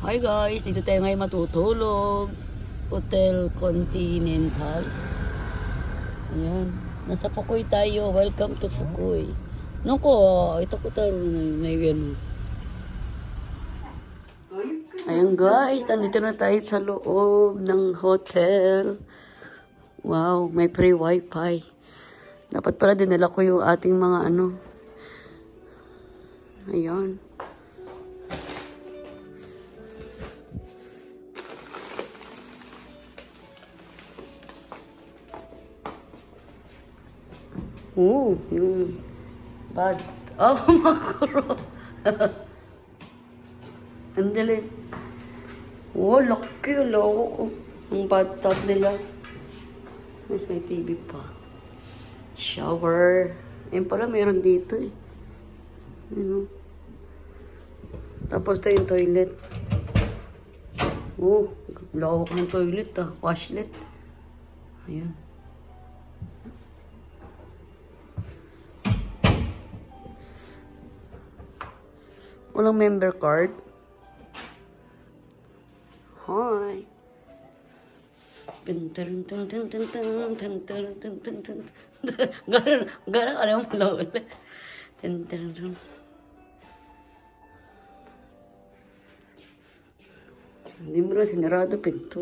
Hi guys, dito tayo ngayon matutulog. Hotel Continental. Ayan, nasa Fukui tayo. Welcome to Fukui. Nako, ito ko taro na yun. Ayan guys, nandito na tayo sa loob ng hotel. Wow, may free wifi. Dapat pala dinala ko yung ating mga ano. Ayan. Yung bad. Oh, makuro. Andali. Oh, laki. Loko ko. Ang bathtub nila. Mas may TV pa. Shower. Ayun pala, meron dito eh. Ano? Tapos tayo yung toilet. Oh, lawak ng toilet ah. Washlet. Ayan. Walang member card. Hi. Garang alam mo lang ulit. Hindi mo na sinarado pinto.